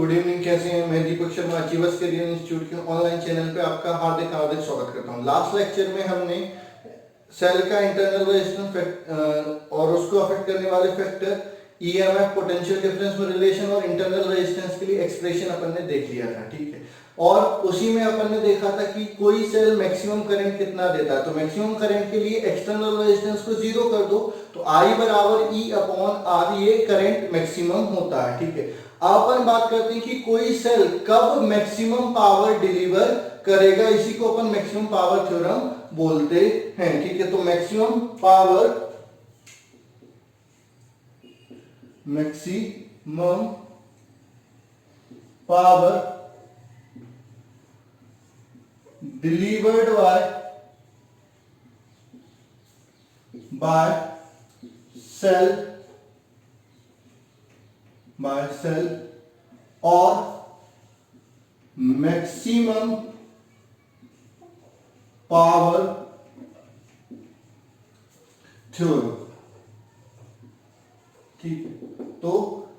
Good evening, कैसे हैं? मैं Deepak Sharma achievers career institute के ऑनलाइन चैनल पे आपका हार्दिक हार्दिक स्वागत करता हूं। लास्ट लेक्चर में हमने सेल का इंटरनल रेजिस्टेंस और उसको अफेक्ट करने वाले फैक्टर ईएमएफ, पोटेंशियल डिफरेंस में रिलेशन और इंटरनल रेजिस्टेंस के लिए एक्सप्रेशन अपन ने देख लिया था, ठीक है। और उसी में अपन ने देखा था कि कोई सेल मैक्सिमम करंट कितना देता है, तो मैक्सिमम करंट के लिए एक्सटर्नल रेजिस्टेंस को 0 कर दो तो I बराबर E अपॉन R, ये करंट मैक्सिमम होता है, ठीक है। अब अपन बात करते हैं कि कोई सेल कब मैक्सिमम पावर डिलीवर करेगा, इसी को अपन मैक्सिमम पावर थ्योरम बोलते हैं, ठीक है। तो maximum power delivered by cell or maximum power theorem, ठीक है। तो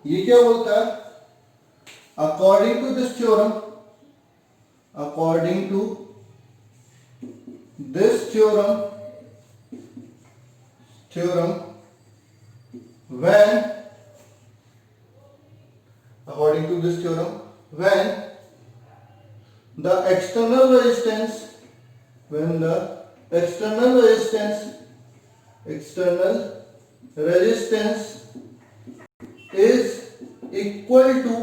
ये क्या बोलता है? According to this theorem, when the external resistance is equal to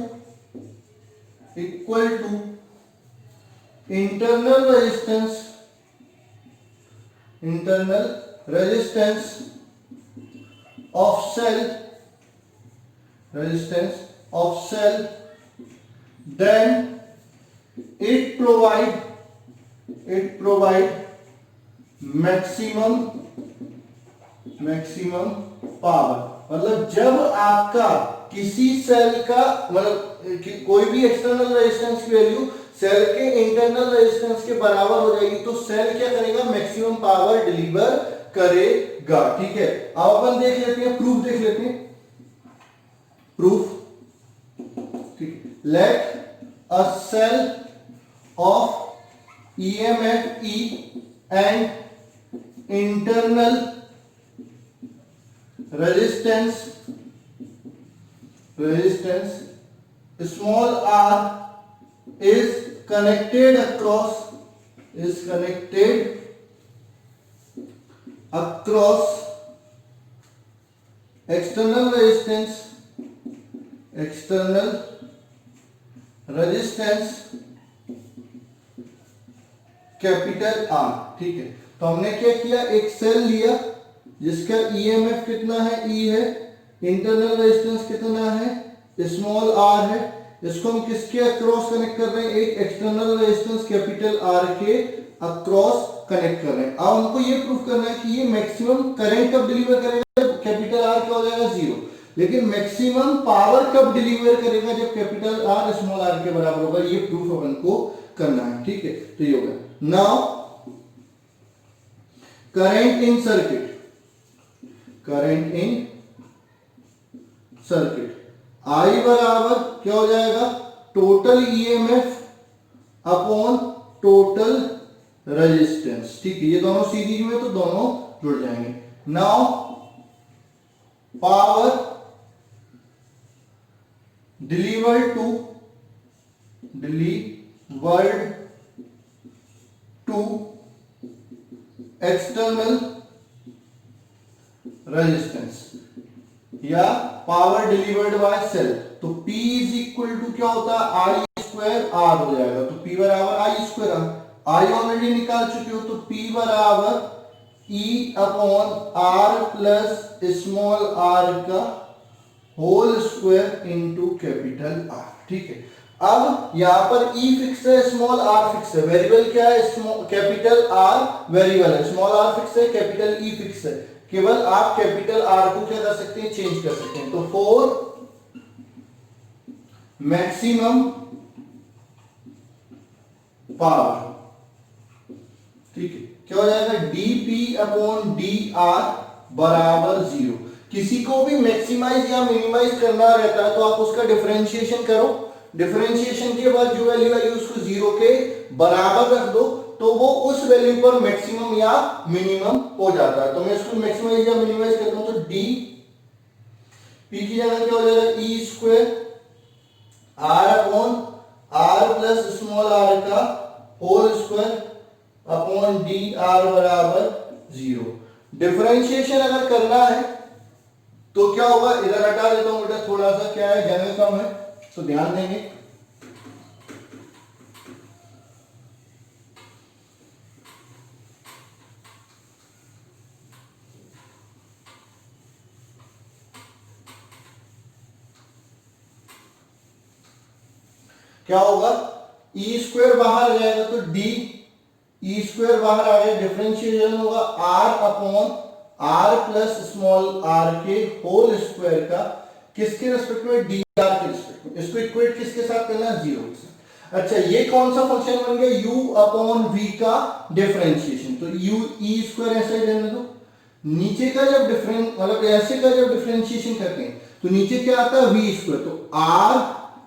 internal resistance of cell, then it provide maximum power. मतलब जब आपका किसी सेल का मतलब कोई भी एक्सटर्नल रेजिस्टेंस की वैल्यू सेल के इंटरनल रेजिस्टेंस के बराबर हो जाएगी तो सेल क्या करेगा? मैक्सिमम पावर डिलीवर करेगा, ठीक है। अब अपन देख लेते हैं, प्रूफ देख लेते हैं। ठीक, let a cell of EMF E and internal resistance small r is connected across external resistance capital R, ठीक है। तो हमने क्या किया? एक सेल लिया जिसका EMF कितना है? E है, इंटरनल रेजिस्टेंस कितना है? स्मॉल r है। इसको हम किसके अक्रॉस कनेक्ट कर रहे हैं? एक एक्सटर्नल रेजिस्टेंस कैपिटल R के अक्रॉस कनेक्ट कर रहे हैं। अब हमको ये प्रूफ करना है कि ये मैक्सिमम करंट कब डिलीवर करेगा? जब कैपिटल R क्या हो जाएगा? 0। लेकिन मैक्सिमम पावर कब डिलीवर करेगा? जब कैपिटल R स्मॉल r के बराबर होगा। ये प्रूफ अपन को करना है, ठीक है। तो ये होगा now current in circuit I बराबर क्या हो जाएगा? Total EMF upon total resistance, ठीक है। ये दोनों सीरीज में तो दोनों जुड़ जाएंगे। Now power delivered to external resistance या पावर डिलीवर्ड बाय सेल, तो P इज इक्वल टू क्या होता है? I स्क्वायर R हो जाएगा। तो P बराबर I square R, I already निकाल चुके हो, तो P बराबर E upon R plus small r का whole square into capital R, ठीक है। अब यहां पर E फिक्स है, स्मॉल r फिक्स है। वेरिएबल क्या है? कैपिटल R वेरिएबल है, स्मॉल r फिक्स है, कैपिटल E फिक्स है। केवल आप कैपिटल R को क्या कर सकते हैं? चेंज कर सकते हैं। तो फॉर मैक्सिमम पावर, ठीक है, क्या हो जाएगा? dP अपॉन dR बराबर 0। किसी को भी मैक्सिमाइज या मिनिमाइज करना रहता है तो आप उसका डिफरेंशिएशन करो, डिफरेंशिएशन के बाद जो वैल्यू आई उसको 0 के बराबर रख दो तो वो उस वैल्यू पर मैक्सिमम या मिनिमम हो जाता है। तो मैं इसको मैक्सिमाइज या मिनिमाइज करता हूं तो डी पी की जगह क्या हो जाएगा E square R upon R plus small R का whole square upon D R बराबर 0। डिफरेंशिएशन अगर करना है तो क्या होगा, इधर हटा देता हूं बेटा, थोड़ा सा क्या है जगह कम है तो ध्यान देंगे। क्या होगा, ई स्क्वायर बाहर आ जाएगा तो डी ई स्क्वायर बाहर आ गया, डिफरेंशिएशन होगा R upon R plus small R के होल स्क्वायर का किसके रिस्पेक्ट में, डी आर के रिस्पेक्ट में। इसको इक्वेट किसके साथ करना है, 0 के साथ। अच्छा ये कौन सा फंक्शन बन गया, u अपॉन v का डिफरेंशिएशन। तो u ई स्क्वायर ऐसे ही रहने दो, नीचे का जब डिफरेंस मतलब ऐसे का जब डिफरेंशिएशन करते हैं तो नीचे क्या आता है v स्क्वायर, तो r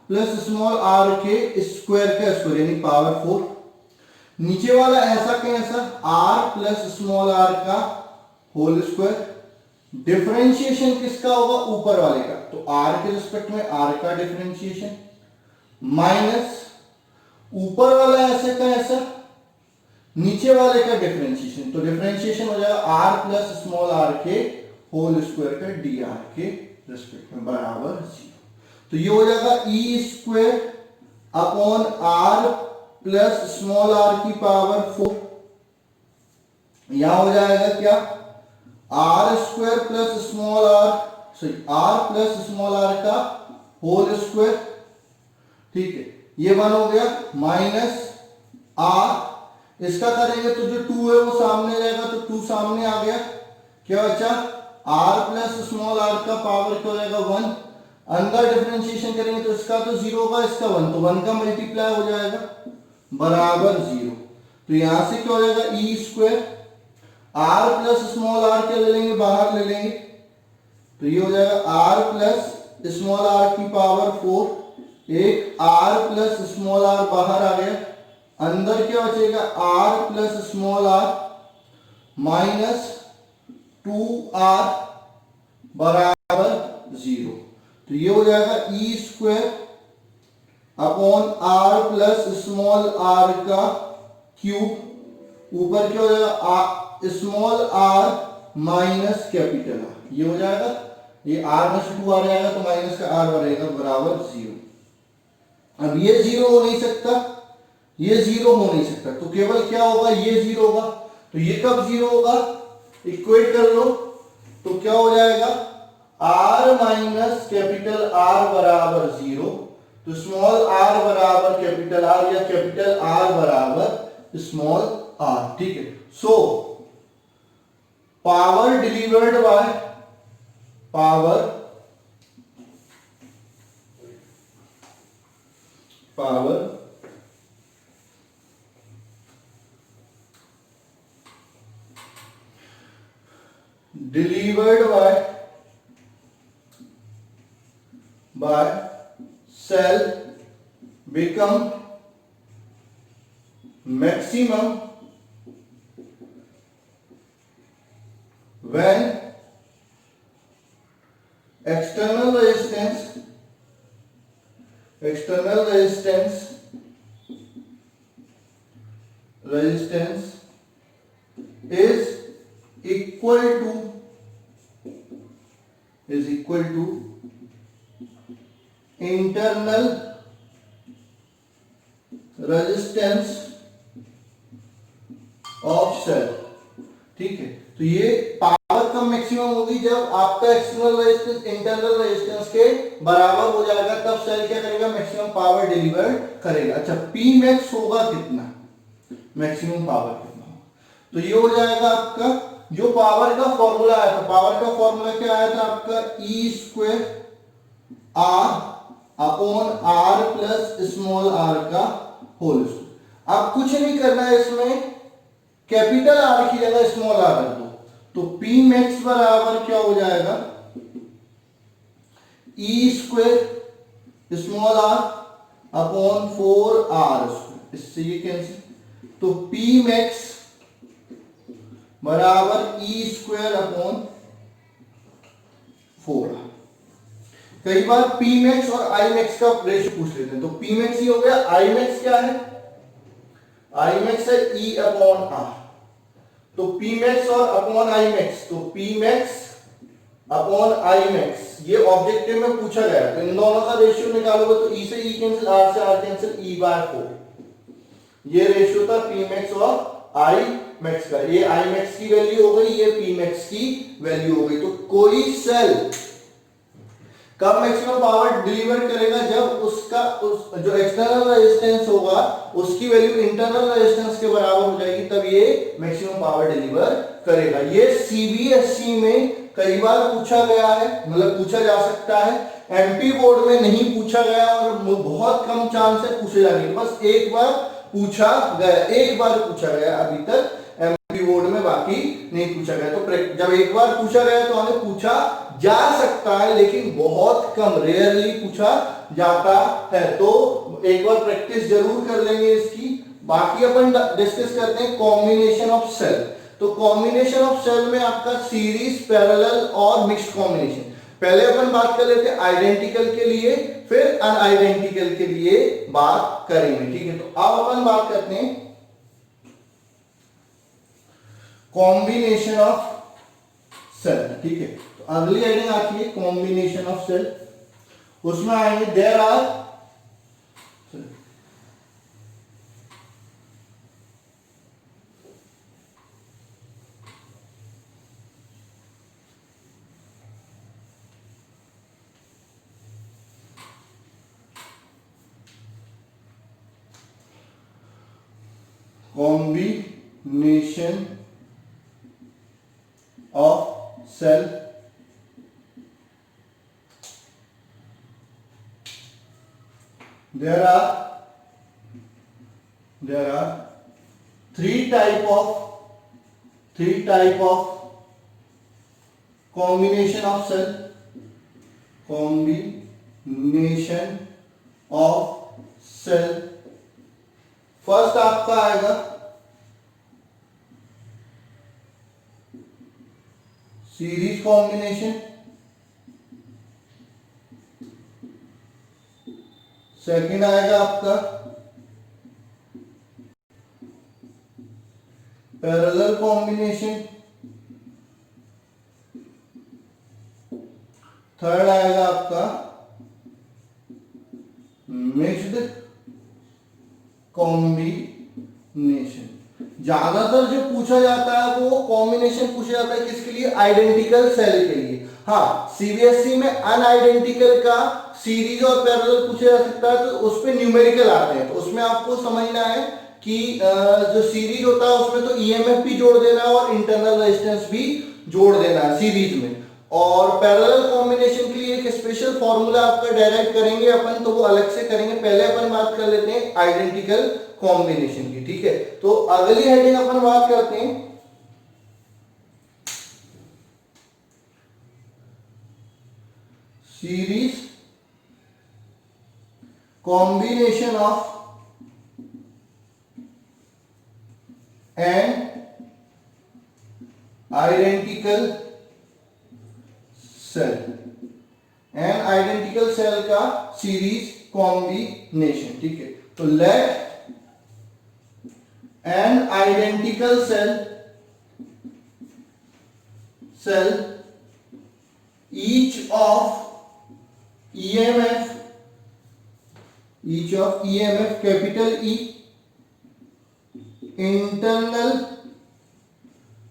प्लस स्मॉल r के स्क्वायर का स्क्वायर यानी पावर 4। नीचे वाला ऐसा कैसा r प्लस स्मॉल r का होल स्क्वायर। डिफरेंशिएशन किसका होगा, ऊपर वाले का, तो r के रिस्पेक्ट में r का डिफरेंशिएशन माइनस ऊपर वाला ऐसे का ऐसा नीचे वाले का डिफरेंशिएशन। तो डिफरेंशिएशन हो जाएगा r प्लस स्मॉल r के होल स्क्वायर का dr के रिस्पेक्ट में बराबर 0। तो ये हो जाएगा E square upon r plus small r की पावर 4। यहां हो जाएगा क्या, R square plus small R, sorry R plus small R का होल स्क्वायर, ठीक है, ये वन हो गया माइनस आर। इसका करेंगे तो जो 2 है वो सामने रहेगा तो 2 सामने आ गया, क्या बचा आर प्लस स्मॉल आर का पावर क्या हो जाएगा 1। अंदर डिफरेंशिएशन करेंगे तो इसका तो 0 होगा, इसका 1, तो 1 का मल्टीप्लाई हो जाएगा बराबर 0। तो यहां से क्या हो जाएगा E square R plus small R क्या ले लेंगे, बाहर ले लेंगे, तो ये हो जाएगा आर प्लस स्मॉल आर की पावर 4, एक आर प्लस स्मॉल आर बाहर आ गया, अंदर क्या बचेगा R plus small R minus 2r बराबर 0। तो ये हो जाएगा E square upon R plus small R का क्यूब, ऊपर क्या हो जाएगा small R minus capital R, ये हो जाएगा, ये आर में से 2 आ जाएगा तो माइनस का आर बनेगा बराबर 0। अब ये 0 हो नहीं सकता, ये 0 हो नहीं सकता, तो केवल क्या होगा, ये 0 होगा। तो ये कब 0 होगा, इक्वेट कर लो तो क्या हो जाएगा r माइनस कैपिटल R बराबर 0। तो स्मॉल r बराबर कैपिटल R या कैपिटल R बराबर स्मॉल r, ठीक है। So power delivered by power delivered by cell become maximum when external resistance is equal to internal resistance of cell, ठीक है। तो ये पावर कब मैक्सिमम होगी, जब आपका एक्सटर्नल रेजिस्टेंस इंटरनल रेजिस्टेंस के बराबर हो जाएगा, तब सेल क्या करेगा, मैक्सिमम पावर डिलीवर करेगा। अच्छा पी मैक्स होगा कितना, मैक्सिमम पावर कितना होगा, तो ये हो जाएगा आपका जो पावर का फॉर्मूला आया था, पावर का फॉर्मूला क्या आया था आपका, E square R upon R plus small R का होल स्क्वायर। अब कुछ नहीं करना है, इसमें कैपिटल आर की जगह स्मॉल आर रख दो, तो पी मैक्स बराबर क्या हो जाएगा, E square small R upon 4r, इससे ये कैंसिल, तो पी मैक्स बराबर ई स्क्वायर अपॉन 4r। कई बार पी मैक्स और आई मैक्स का रेशियो पूछ लेते हैं, तो पी मैक्स ही हो गया, आई मैक्स क्या है, आई मैक्स है ई अपॉन आर, तो पी मैक्स और अपॉन आई मैक्स, तो P max upon I max, ये ऑब्जेक्टिव में पूछा गया है, तो इन दोनों का रेशियो निकालोगे तो ई से ई कैंसिल, आर से आर कैंसिल, ई बाय 4, ये रेशियो था पी मैक्स और आई मैक्स का। ये आई मैक्स की वैल्यू हो गई, ये पी मैक्स की वैल्यू हो गई। तो कोई सेल कब मैक्सिमम पावर डिलीवर करेगा, जब उसका जो एक्सटर्नल रेजिस्टेंस होगा उसकी वैल्यू इंटरनल रेजिस्टेंस के बराबर हो जाएगी, तब ये मैक्सिमम पावर डिलीवर करेगा। ये सीबीएसई में कई बार पूछा गया है, मतलब पूछा जा सकता है, एमपी बोर्ड में नहीं पूछा गया और बहुत कम चांस है पूछे जाने के, बस एक बार पूछा गया अभी तक एमपी बोर्ड में, बाकी नहीं पूछा गया। तो जब एक बार पूछा गया तो हमें पूछा जा सकता है, लेकिन बहुत कम, रेयरली पूछा जाता है, तो एक बार प्रैक्टिस जरूर कर लेंगे इसकी। बाकी अपन डिस्कस करते हैं कॉम्बिनेशन ऑफ सेल। तो कॉम्बिनेशन ऑफ सेल में आपका सीरीज, पैरेलल और मिक्स्ड कॉम्बिनेशन। पहले अपन बात कर लेते हैं आइडेंटिकल के लिए, फिर अनआइडेंटिकल के लिए बात करेंगे, ठीक है। तो अब अपन बात करते हैं कॉम्बिनेशन ऑफ सेल, ठीक है। तो अगली हेडिंग आती है कॉम्बिनेशन ऑफ सेल, उसमें आएंगे there are combination of cell, there are three type of combination of cell, combination of cell। First आपका आएगा सीरीज कॉम्बिनेशन, सेकंड आएगा आपका पैरेलल कॉम्बिनेशन, थर्ड आएगा आपका मिक्स्ड कॉम्बिनेशन। ज्यादातर जो पूछा जाता है वो कॉम्बिनेशन पूछा जाता है किसके लिए, आइडेंटिकल सेल के लिए। हाँ, सीबीएसई में अनआइडेंटिकल का सीरीज और पैरेलल पूछा जा सकता है, तो उसमें न्यूमेरिकल आते हैं, तो उसमें आपको समझना है कि जो सीरीज होता है उसमें तो ईएमएफ भी जोड़ देना है और इंटरनल रेजिस्टेंस भी जोड़ देना है सीरीज में। और पैरेलल कॉम्बिनेशन के लिए एक स्पेशल फॉर्मूला आपका डेराइव करेंगे अपन, तो वो अलग से करेंगे। पहले अपन बात कर लेते हैं आइडेंटिकल कॉम्बिनेशन की, ठीक है। तो अगली हेडिंग अपन बात करते हैं series combination of N identical cell, N identical cell का सीरीज कॉम्बिनेशन, ठीक है। तो let N identical cell each of EMF capital E, internal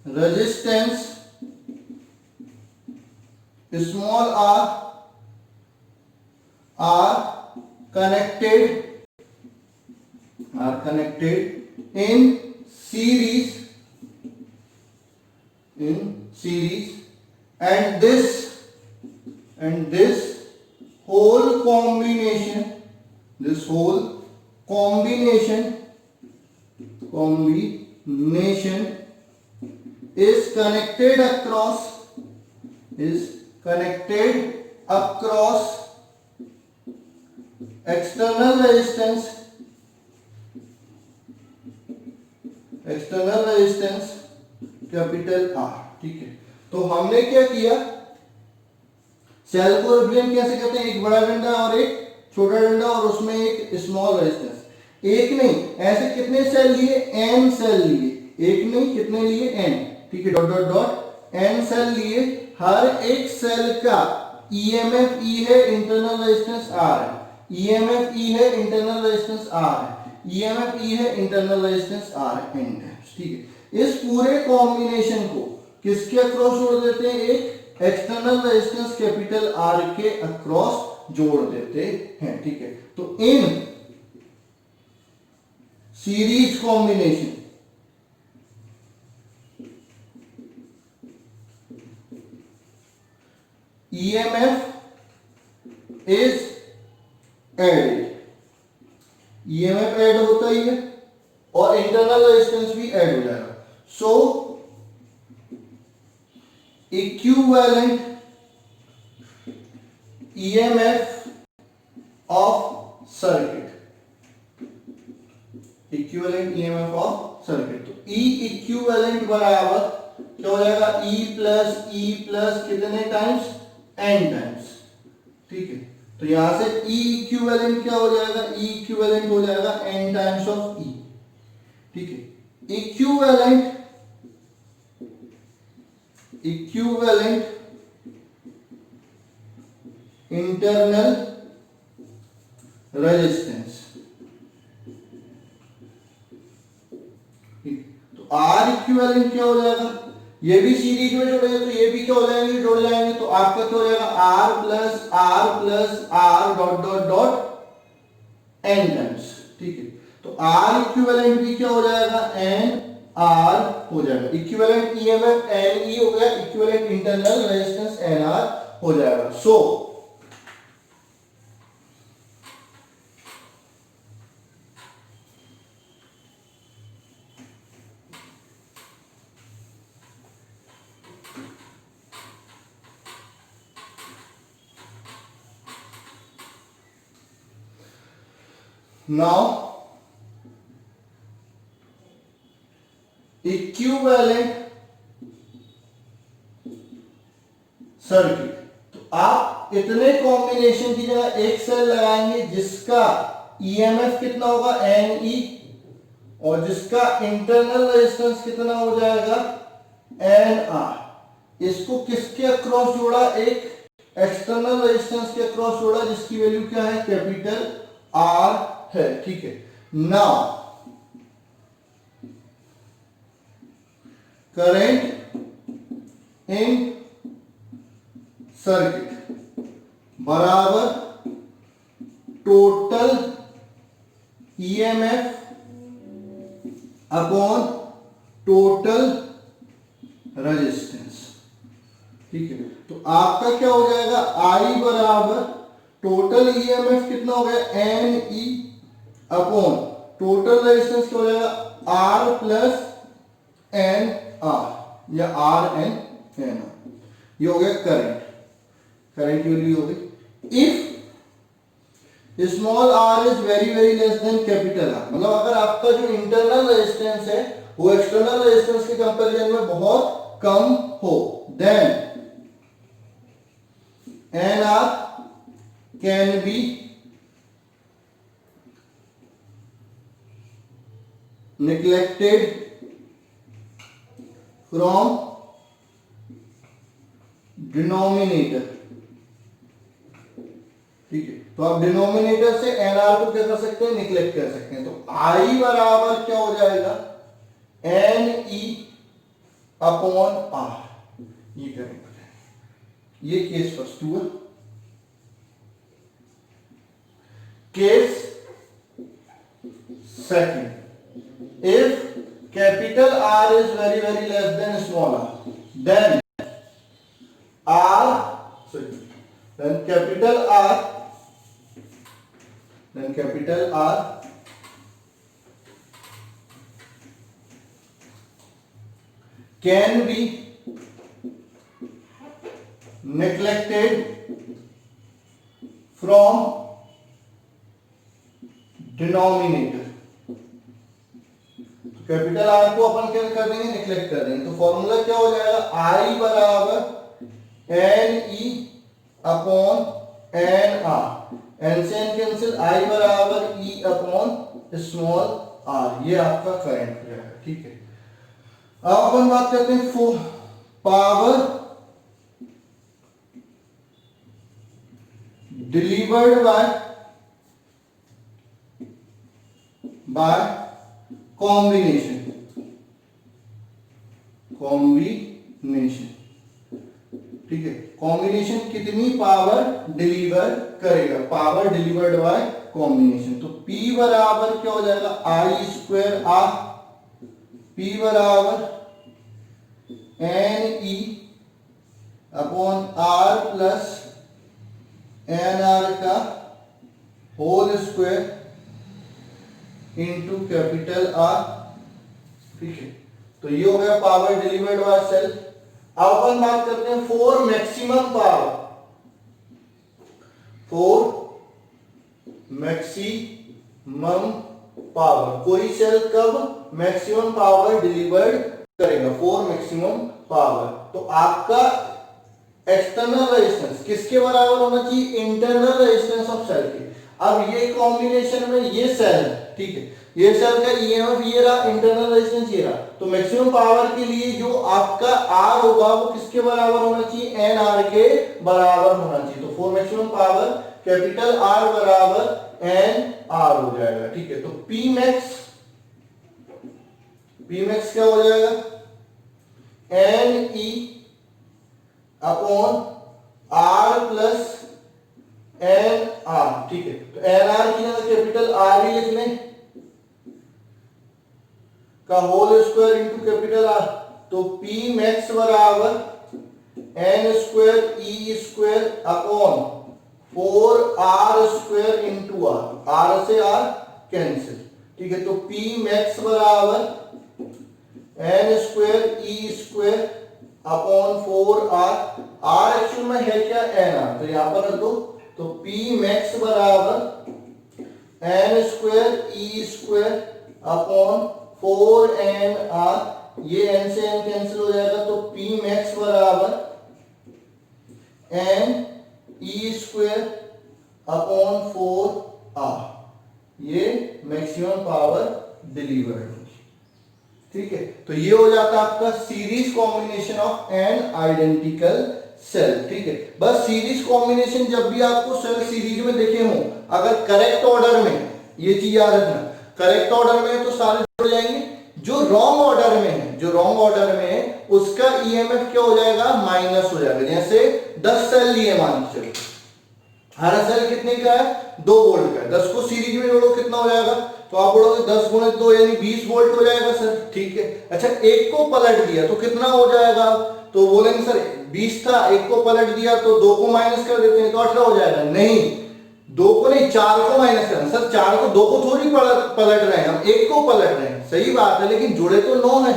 resistance small r are connected in series and this whole combination is connected across external resistance capital R. ठीक है, तो हमने क्या किया, सेल को रिप्रेजेंट कैसे करते हैं, एक बड़ा डंडा और एक छोटा डंडा और उसमें एक स्मॉल रेजिस्टेंस। एक नहीं, ऐसे कितने सेल लिए, एन सेल लिए, एक नहीं कितने लिए, एन। ठीक है, dot dot dot N cell लिए, हर एक सेल का ईएमएफ ई है, इंटरनल रेजिस्टेंस आर है, ईएमएफ ई है, इंटरनल रेजिस्टेंस आर है, ईएमएफ ई है, इंटरनल रेजिस्टेंस आर है, एन टाइम्स। ठीक है, इस पूरे कॉम्बिनेशन को किसके अक्रॉस जोड़ देते हैं, एक एक्सटर्नल रेजिस्टेंस कैपिटल आर के अक्रॉस जोड़ देते हैं। ठीक है, तो in series combination EMF is added, EMF add होता ही है और इंटरनल रेजिस्टेंस भी ऐड हो जाएगा। So equivalent EMF of circuit, equivalent EMF of circuit, तो E इक्विवेलेंट बराबर क्या हो जाएगा, E प्लस कितने टाइम्स, n टाइम्स। ठीक है, तो यहां से E इक्विवेलेंट क्या हो जाएगा, E इक्विवेलेंट हो जाएगा n टाइम्स ऑफ E। ठीक है, इक्विवेलेंट इंटरनल रेजिस्टेंस, तो R इक्विवेलेंट क्या हो जाएगा, ये भी सीरीज में जोड़ेंगे तो ये भी क्या हो जाएंगे, जोड़ जाएंगे, तो आपका क्या हो जाएगा, R plus R dot dot dot n times. ठीक है, तो R इक्विवेलेंट भी क्या हो जाएगा, n R हो जाएगा, इक्विवेलेंट EMF n E हो गया, equivalent internal resistance n R हो जाएगा। सो now इक्विवेलेंट सर्किट, तो आप इतने कॉम्बिनेशन की जगह एक सेल लगाएंगे जिसका ईएमएफ कितना होगा, एन ई, और जिसका इंटरनल रेजिस्टेंस कितना हो जाएगा, एन आर। इसको किसके अक्रॉस जोड़ा, एक एक्सटर्नल रेजिस्टेंस के अक्रॉस जोड़ा जिसकी वैल्यू क्या है, कैपिटल आर है। ठीक है, नाउ करंट इन सर्किट बराबर total EMF upon total resistance. ठीक है, तो आपका क्या हो जाएगा, I बराबर टोटल ईएमएफ कितना हो गया, N E upon total resistance क्या हो जाएगा, R प्लस एन आर या आर एन एन आर। ये हो गया करंट, करंट की वैल्यू हो गई। If small r is very very less than capital R, मतलब अगर आपका जो इंटरनल रेजिस्टेंस है वो एक्सटर्नल रेजिस्टेंस के कंपैरिजन में बहुत कम हो, then N R can be neglected from denominator. ठीक है, तो आप डिनोमिनेटर से एनआर को क्या कर सकते हैं, निग्लेक्ट कर सकते हैं। तो आई बराबर क्या हो जाएगा, एन ई अपॉन आर, ये करेंगे। ये केस फर्स्ट हुआ। Case second, if capital R is very very less than small r, then capital R can be neglected from denominator. ठीक है, तो आप डिनोमिनेटर से एनआर को क्या कर सकते हैं, निकलेक्ट कर सकते हैं। तो आई बराबर क्या हो जाएगा, एन ई अपॉन आर, ये करेंगे। ये केस फर्स्ट हुआ। Case second, if capital R is very very less than small r, then R can be neglected denominator. Capital R को अपन क्या कर देंगे, निग्लेक्ट कर देंगे। तो फॉर्मूला क्या हो जाएगा, आई बराबर N E upon N R, N से एन कैंसिल, आई बराबर ई अपॉन स्मॉल आर, ये आपका करंट हो जाएगा। ठीक है, अब अपन बात करते हैं पावर डिलीवर्ड बाय कॉम्बिनेशन। ठीक है, कॉम्बिनेशन कितनी पावर डिलीवर करेगा, पावर डिलीवर्ड बाय कॉम्बिनेशन। तो P बराबर क्या हो जाएगा, आई स्क्वायर आर, P बराबर N E upon R plus N R का whole square into capital R. ठीक है, तो ये हो गया पावर डिलीवर्ड बाय सेल। अब अपन बात करते हैं फॉर मैक्सिमम पावर, कोई सेल कब मैक्सिमम पावर डिलीवर्ड करेगा, फॉर मैक्सिमम पावर। तो आपका एक्सटर्नल रेजिस्टेंस किसके बराबर होना चाहिए, इंटरनल रेजिस्टेंस ऑफ सेल के। अब ये कॉम्बिनेशन में ये सेल है, ठीक है, ये सेल का ईएमएफ ये रहा, इंटरनल रेजिस्टेंस ये रहा। तो मैक्सिमम पावर के लिए जो आपका आर होगा वो किसके बराबर होना चाहिए, एन आर के बराबर होना चाहिए। तो for maximum power capital R बराबर एन आर हो जाएगा। ठीक है, तो पी मैक्स क्या हो जाएगा, N E upon R plus N R. ठीक है, तो एन आर की जगह कैपिटल आर ही लिख लें का whole square into capital R. तो पी मैक्स बराबर N square E square upon 4r square into R, R से आर कैंसिल। ठीक है, तो पी मैक्स बराबर N square E square upon 4r, r actual में है क्या, एन आर, तो यहां पर रख दो। तो पी मैक्स बराबर N square E square upon 4nr, ये n से n कैंसिल हो जाएगा। तो P मैक्स बराबर n ई स्क्वायर अपॉन 4r, ये मैक्सिमम पावर डिलीवर्ड होगी। ठीक है, तो ये हो जाता है आपका series combination of N identical cell. ठीक है, बस सीरीज कॉम्बिनेशन जब भी आपको सेल सीरीज में देखे हो, अगर करेक्ट ऑर्डर में, ये चीज याद रखना, करेक्ट ऑर्डर में तो सारे जुड़ जाएंगे, जो रॉन्ग ऑर्डर में है, जो रॉन्ग ऑर्डर में है उसका ईएमएफ क्या हो जाएगा, माइनस हो जाएगा। जैसे 10 सेल लिए मान के चलो, हर सेल कितने का है, 2 वोल्ट का है, 10 को सीरीज में जोड़ो कितना हो जाएगा, तो आप बोलोगे 10 गुणे 2 यानी 20 वोल्ट हो जाएगा सर। ठीक है, अच्छा एक को पलट दिया तो कितना हो जाएगा, तो बोलेंगे सर 20 था, एक को पलट दिया तो 2 को माइनस कर देते हैं तो 18 हो जाएगा। नहीं, 2 को नहीं, 4 को माइनस करना सर, 4 को 2 को थोड़ी पलट रहे हैं हम, 1 को पलट रहे हैं, सही बात है, लेकिन जुड़े तो 9 है,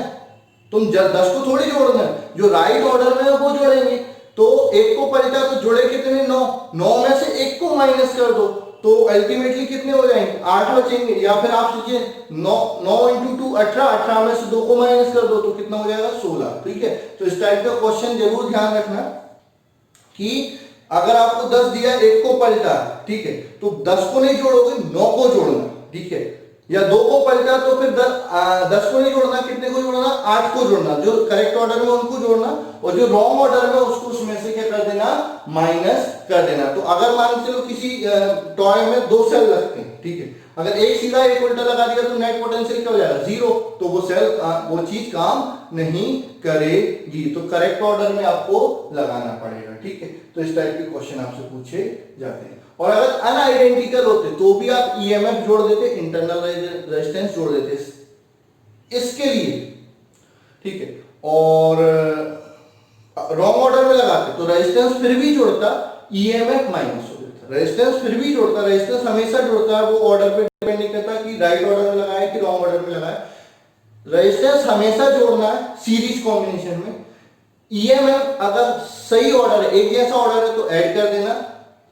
तुम 10 को थोड़ी जोड़ना है, जो राइट ऑर्डर में है वो जोड़ेंगे। तो 1 को पलटा तो जुड़े कितने, 9 में से 1 को माइनस कर दो तो अल्टीमेटली कितने हो जाएंगे, 8 बचेंगे। या फिर आप सोचिए 9 इंटू 2 18, 18 में से 2 को माइनस कर दो तो कितना हो जाएगा, 16। ठीक है, तो इस टाइप का क्वेश्चन जरूर ध्यान रखना कि अगर आपको 10 दिया, 1 को पलटा, ठीक है, तो 10 को नहीं जोड़ोगे, 9 को जोड़ना। ठीक है, या 2 को पलटा तो फिर 10 को नहीं जोड़ना, कितने को जोड़ना, 8 को जोड़ना, जो करेक्ट ऑर्डर में उनको जोड़ना, और जो रॉन्ग ऑर्डर में उसको उसमें से क्या कर देना, माइनस कर देना। तो अगर मान के चलो किसी टॉय में 2 सेल लगते हैं, ठीक है, अगर एक सीधा एक उल्टा लगा दिया तो नेट पोटेंशियल क्या हो जाएगा, 0, तो वो सेल वो चीज काम नहीं करेगी। तो करेक्ट ऑर्डर में आपको लगाना पड़ेगा। ठीक है, तो इस टाइप के क्वेश्चन आपसे पूछे जाते हैं। और अगर अनआइडेंटिकल होते तो भी आप ईएमएफ जोड़ देते, इंटरनल रेजिस्टेंस जोड़ देते इसके लिए। ठीक है, और रॉन्ग ऑर्डर में लगाते तो रेजिस्टेंस फिर भी जोड़ता, ईएमएफ माइनस हो जाता। रेजिस्टेंस फिर भी जोड़ता, रेजिस्टेंस हमेशा जोड़ता है, वो ऑर्डर पे डिपेंड नहीं करता कि राइट ऑर्डर में लगाए कि रॉन्ग ऑर्डर में लगाए, रेजिस्टेंस हमेशा जोड़ना है सीरीज कॉम्बिनेशन में। ईएमएफ अगर सही ऑर्डर है, एक जैसा ऑर्डर है तो ऐड कर देना,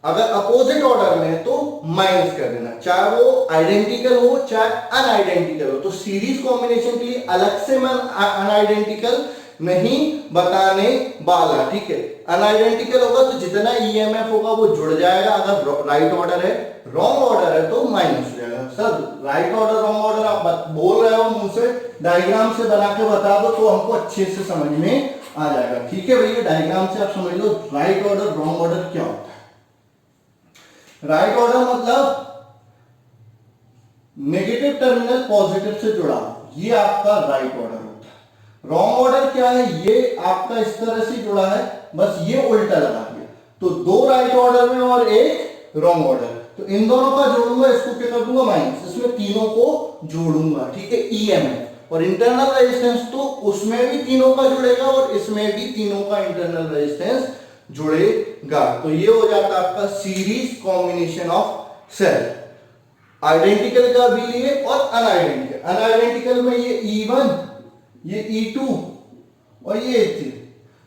अगर अपोजिट ऑर्डर में है तो माइनस कर देना, चाहे वो आइडेंटिकल हो चाहे अनआइडेंटिकल हो। तो सीरीज कॉम्बिनेशन के लिए अलग से मैं अनआइडेंटिकल नहीं बताने वाला, ठीक है। अनआइडेंटिकल होगा तो जितना ईएमएफ होगा वो जुड़ जाएगा, अगर राइट ऑर्डर है। रॉन्ग ऑर्डर है तो माइनस हो जाएगा। Sir right order wrong order आप बोल रहे हो मुंह से, डायग्राम से बना के बता दो तो हमको अच्छे से समझ में आ जाएगा, ठीक है भैया। डायग्राम से आप समझ लो राइट ऑर्डर रॉन्ग ऑर्डर क्या होता है। राइट ऑर्डर मतलब नेगेटिव टर्मिनल पॉजिटिव से जुड़ा, ये आपका राइट ऑर्डर होता है। रॉन्ग ऑर्डर क्या है, ये आपका इस तरह से जुड़ा है, बस ये उल्टा लगा दिया, तो दो राइट ऑर्डर में और एक रॉन्ग ऑर्डर। तो इन दोनों का जोड़ूंगा, इसको क्या कर दूंगा माइनस, इसमें तीनों को जोड़ूंगा, ठीक है। ईएमएफ और इंटरनल रेजिस्टेंस तो उसमें भी तीनों का जुड़ेगा और इसमें भी तीनों का इंटरनल रेजिस्टेंस जुड़ेगा। तो ये हो जाता है आपका series combination of cell. Identical का भी लिए और अनआइडेंटिकल। अनआइडेंटिकल में ये E1, ये E2 और ये E3,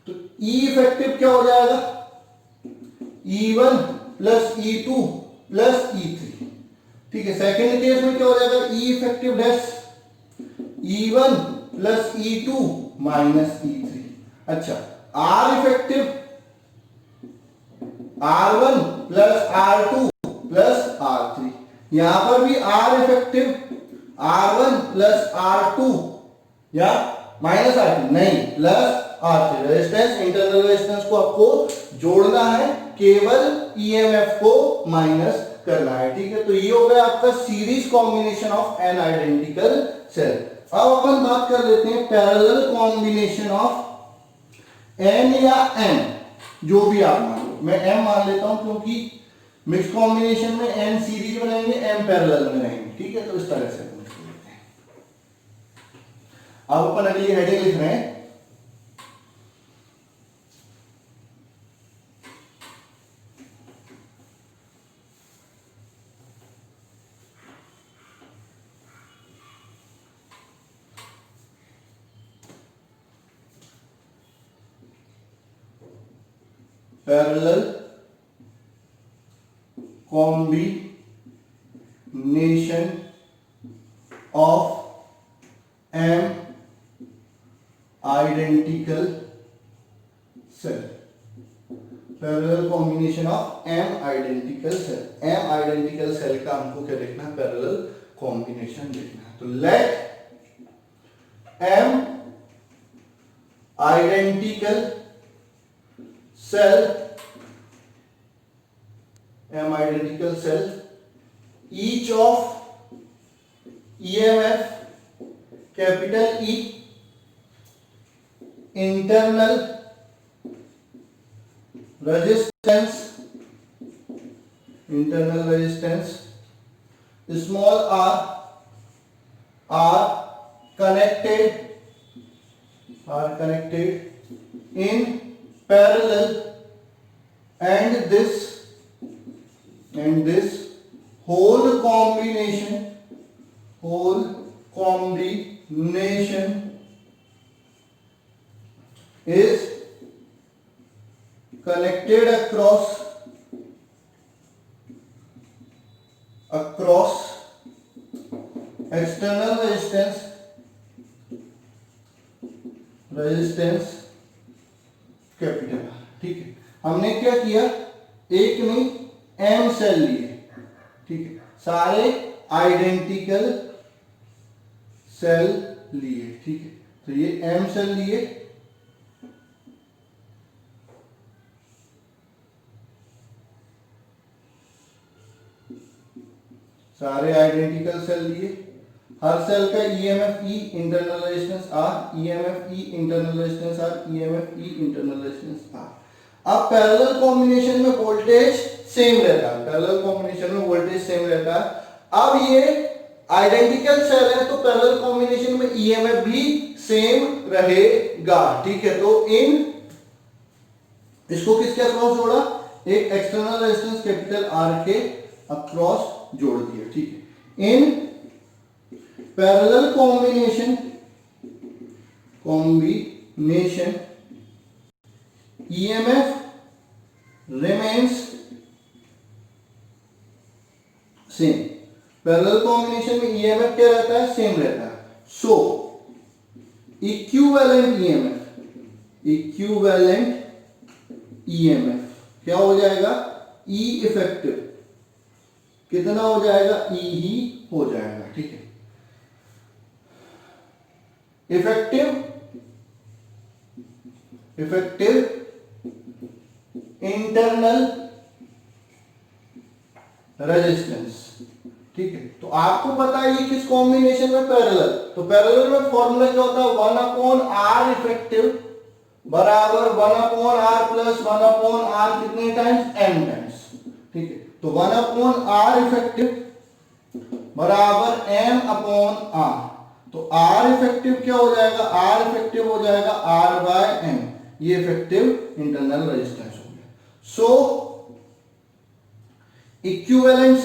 तो E इफेक्टिव क्या हो जाएगा, E1 plus E2 plus E3, ठीक है। सेकेंड केस में क्या हो जाएगा, E effective dash E1 plus E2 minus E3। अच्छा, R effective R1 plus R2 plus R3। यहां पर भी R effective R1 plus R2 या माइनस R2 नहीं, plus R3। Resistance internal resistance को आपको जोड़ना है, केवल ईएमएफ को माइनस करना है, ठीक है। तो ये हो गया आपका series combination of N identical cell. अब अपन बात कर लेते हैं पैरेलल कॉम्बिनेशन ऑफ एन या एम, जो भी आप मान लो। मैं एम मान लेता हूं क्योंकि मिक्स कॉम्बिनेशन में एन सीरीज बनाएंगे, एम पैरेलल में रहेंगे, ठीक है। तो इस तरह से अपन कर लेते हैं। अब अपन अगली हेडिंग लिख रहे हैं, parallel combination of m identical cell। Parallel combination of m identical cell. m identical cell का हमको क्या देखना है, पैरेलल कॉम्बिनेशन देखना है। तो let m identical cell, m identical cell, each of EMF capital E, internal resistance small r are connected in parallel, and this whole combination is connected across external resistance capital, ठीक है। हमने क्या किया, एक में एम सेल लिए, ठीक है, सारे आइडेंटिकल सेल लिए, ठीक है। तो ये एम सेल लिए, सारे आइडेंटिकल सेल लिए, हर सेल का EMF E, internal resistance are, EMF E, internal resistance are, EMF E, internal resistance are. अब पैरेलल कॉम्बिनेशन में वोल्टेज सेम रहता है, पैरेलल कॉम्बिनेशन में वोल्टेज सेम रहता है। अब ये आइडेंटिकल सेल है तो पैरेलल कॉम्बिनेशन में ईएमएफ भी सेम रहेगा, ठीक है। तो इसको किसके अक्रॉस जोड़ा, एक एक्सटर्नल रेजिस्टेंस कैपिटल आर के अक्रॉस जोड़ दिया, ठीक है। In parallel combination EMF remains same. Parallel combination में ईएमएफ क्या रहता है, सेम रहता है। सो इक्विवेलेंट ईएमएफ क्या हो जाएगा, ई इफेक्टिव कितना हो जाएगा, ई ही हो जाएगा। ठीक है, इफेक्टिव इंटरनल रेजिस्टेंस। ठीक है, तो आपको पता है ये किस कॉम्बिनेशन में, पैरेलल। तो पैरेलल में फॉर्मूला क्या होता है, 1/r इफेक्टिव बराबर 1/r प्लस 1/r कितने टाइम्स, m टाइम्स। ठीक है, तो 1/r इफेक्टिव बराबर m/r। तो r इफेक्टिव क्या हो जाएगा, r इफेक्टिव हो जाएगा r/m। ये इफेक्टिव इंटरनल रेजिस्टेंस हो गया। सो इक्विवेलेंट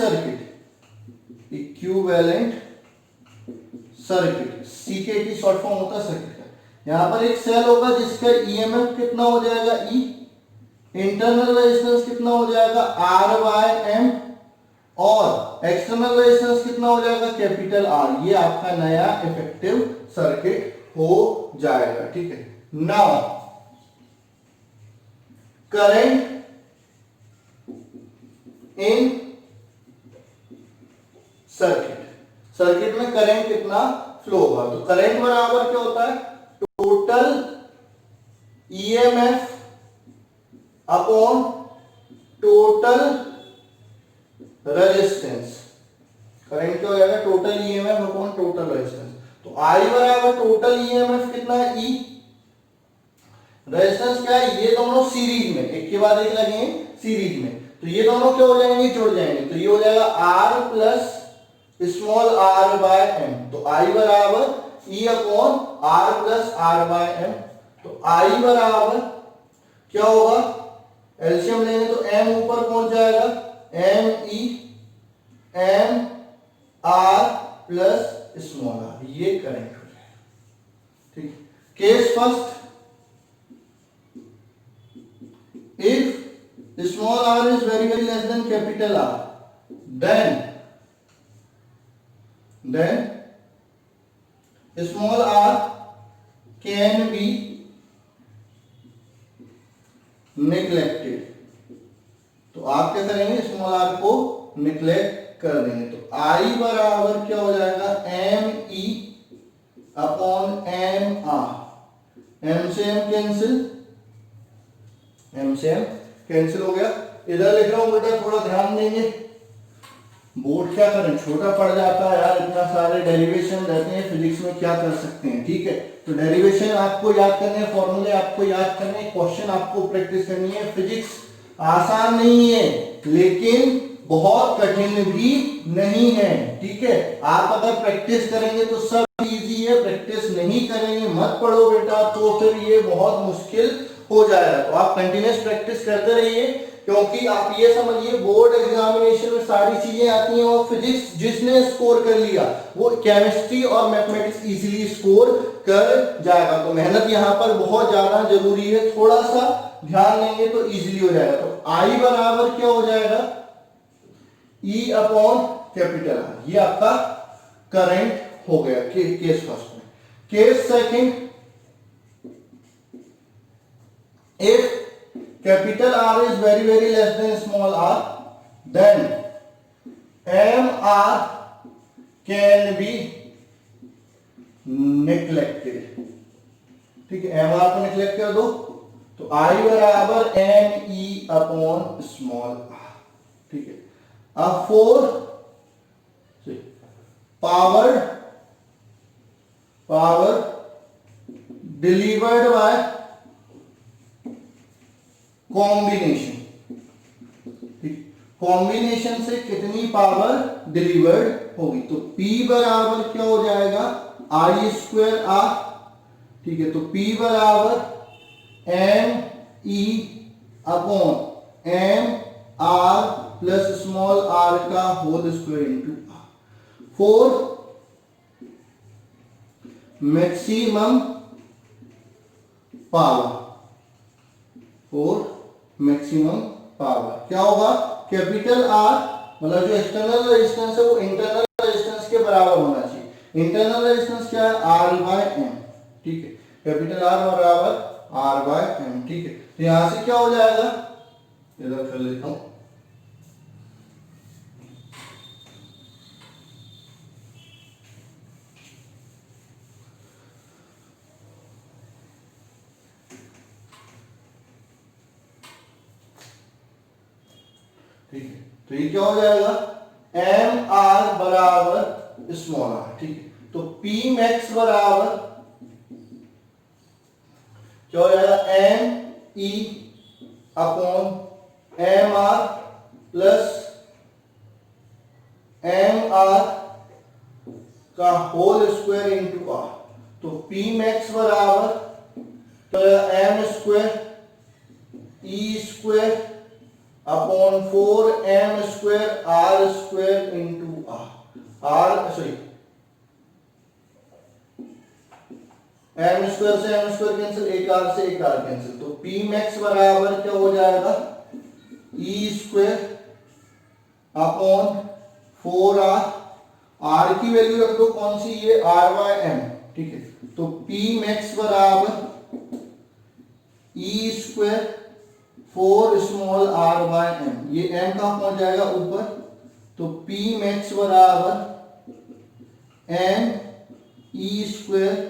सर्किट सीके की शॉर्ट फॉर्म होता है सर्किट का। यहां पर एक सेल होगा जिसका ईएमएफ कितना हो जाएगा, ई, इंटरनल रेजिस्टेंस कितना हो जाएगा, r/m, और एक्सटर्नल रेजिस्टेंस कितना हो जाएगा, कैपिटल R। ये आपका नया इफेक्टिव सर्किट हो जाएगा। ठीक है, नाउ करंट इन सर्किट में करंट कितना फ्लो होगा। तो करंट बराबर क्या होता है, total EMF upon total resistance. Current क्या हो जाएगा, total EMF upon total resistance. तो आई बराबर टोटल ईएमएफ कितना है, ई, रेजिस्टेंस क्या है, ये दोनों सीरीज में एक के बाद एक लगेंगे सीरीज में, तो ये दोनों क्या हो जाएंगे, जुड़ जाएंगे। तो ये हो जाएगा r प्लस स्मॉल r/m। तो I बराबर E upon r plus r/m। तो I बराबर क्या होगा, एलसीएम लेंगे तो m ऊपर पहुंच जाएगा, m/e m r plus small r। ये करंट हो जाएगा। ठीक, case first, if small r is very less than capital R, then small r can be neglected। तो आप क्या करेंगे, स्मॉल r को निग्लेक्ट कर देंगे। तो I बराबर क्या हो जाएगा, m/e अपॉन m/r। m से m कैंसिल हो गया। इधर लिख रहा हूं बेटा, थोड़ा ध्यान देंगे, बोर्ड क्या करें, छोटा पड़ जाता है यार, इतना सारे डेरिवेशन रहते हैं फिजिक्स में, क्या कर सकते हैं। ठीक है, तो डेरिवेशन आपको याद करने हैं, फॉर्मूले आपको याद करने हैं, क्वेश्चन आपको प्रैक्टिस करनी है। फिजिक्स आसान नहीं है लेकिन बहुत कठिन भी नहीं है। ठीक है, आप अगर प्रैक्टिस करेंगे तो सब इजी है, प्रैक्टिस नहीं करेंगे मत पढ़ो बेटा तो फिर ये बहुत मुश्किल हो जाएगा। तो आप कंटिन्यूस प्रैक्टिस करते रहिए, क्योंकि आप ये समझिए बोर्ड एग्जामिनेशन में सारी चीजें आती हैं, और फिजिक्स जिसने स्कोर कर लिया वो केमिस्ट्री और मैथमेटिक्स इजीली स्कोर कर जाएगा। तो मेहनत यहाँ पर बहुत ज्यादा जरूरी है, थोड़ा सा ध्यान देंगे तो इजीली हो जाएगा। तो आई बराबर क्या हो जाएगा, ई अपॉन कैपिटल आर। ये आपका करंट हो गया केस फर्स्ट में। Case second, if capital R is very less than small r, then mr can be neglected। ठीक है, mr को निग्लेक्ट कर दो, तो I बराबर me अपॉन स्मॉल r। ठीक है, अब four power delivered by combination. Combination से कितनी पावर डिलीवर्ड होगी, तो P बराबर क्या हो जाएगा, I² R। ठीक है, तो P बराबर me upon m r plus small r का whole square into r। For maximum power, क्या होगा, कैपिटल R मतलब जो एक्सटर्नल रेजिस्टेंस है वो इंटरनल रेजिस्टेंस के बराबर होना चाहिए। इंटरनल रेजिस्टेंस क्या है, R/M, ठीक है, कैपिटल R बराबर R/M, ठीक है। तो यहां से क्या हो जाएगा, इधर कर लेता हूं, ठीक है। तो ये क्या हो जाएगा, MR बराबर स्मॉल r, ठीक है। तो P मैक्स बराबर क्या हो जाएगा, ME upon MR plus MR का होल स्क्वायर इंटू R। तो P मैक्स बराबर तो M square E square upon 4M square R square into R sorry M square से M स्क्वायर कैंसिल, एक R से एक R कैंसिल। तो P max बराबर क्या हो जाएगा, E square upon 4R, R की वैल्यू रख दो कौन सी, ये R/M, ठीक है। तो P मैक्स बराबर E स्क्वायर 4 स्मॉल R/M, ये M कहां पहुंच जाएगा ऊपर, तो P मैक्स बराबर M E square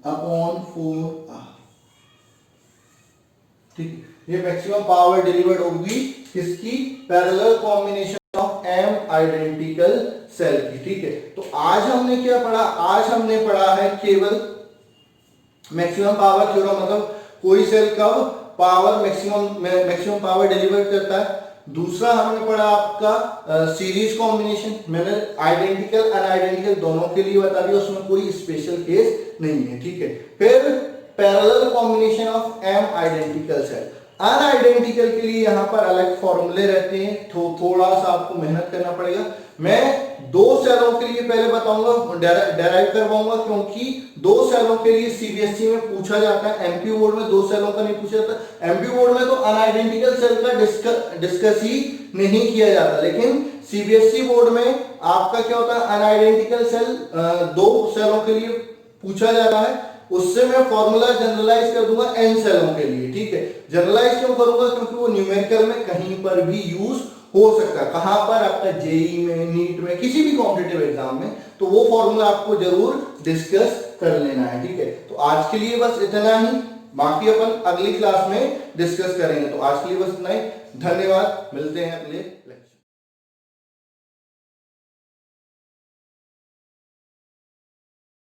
upon 4R, ठीक है। ये मैक्सिमम पावर डिलीवर्ड होगी किसकी, parallel combination of M identical cell की, ठीक है। तो आज हमने क्या पढ़ा, आज हमने पढ़ा है केवल मैक्सिमम पावर थ्योरम, मतलब कोई सेल कब पावर मैक्सिमम पावर डिलीवर करता है। दूसरा हमने पढ़ा आपका सीरीज कॉम्बिनेशन, मैंने आइडेंटिकल अनआइडेंटिकल दोनों के लिए बता दिया, उसमें कोई स्पेशल केस नहीं है, ठीक है। फिर parallel combination of M identical cell. Unidentical के लिए यहां पर अलग फॉर्मूले रहते हैं, थोड़ा सा आपको मेहनत करना पड़ेगा। मैं दो सेलों के लिए पहले बताऊंगा, डेराइव करवाऊंगा, क्योंकि दो सेलों के लिए सीबीएसई में पूछा जाता है, एमपी बोर्ड में दो सेलों का नहीं पूछा जाता। एमपी बोर्ड में तो अनआइडेंटिकल सेल का डिस्कस ही नहीं किया जाता, लेकिन सीबीएसई बोर्ड में आपका क्या होता है, अनआइडेंटिकल सेल दो सेलों के लिए पूछा जाता है। उससे मैं फॉर्मूला जनरलाइज कर दूंगा n सेलों के लिए, ठीक है। जनरलाइज क्यों करूंगा, क्योंकि वो न्यूमेरिकल में कहीं पर भी यूज हो सकता है, कहां पर, आपका जेई में, नीट में, किसी भी कॉम्पिटिटिव एग्जाम में, तो वो फॉर्मूला आपको जरूर डिस्कस कर लेना है, ठीक है। तो आज के लिए बस इतना ही, बाकी अपन अगली क्लास में डिस्कस करेंगे। तो आज के लिए बस इतना ही, धन्यवाद, मिलते हैं अगले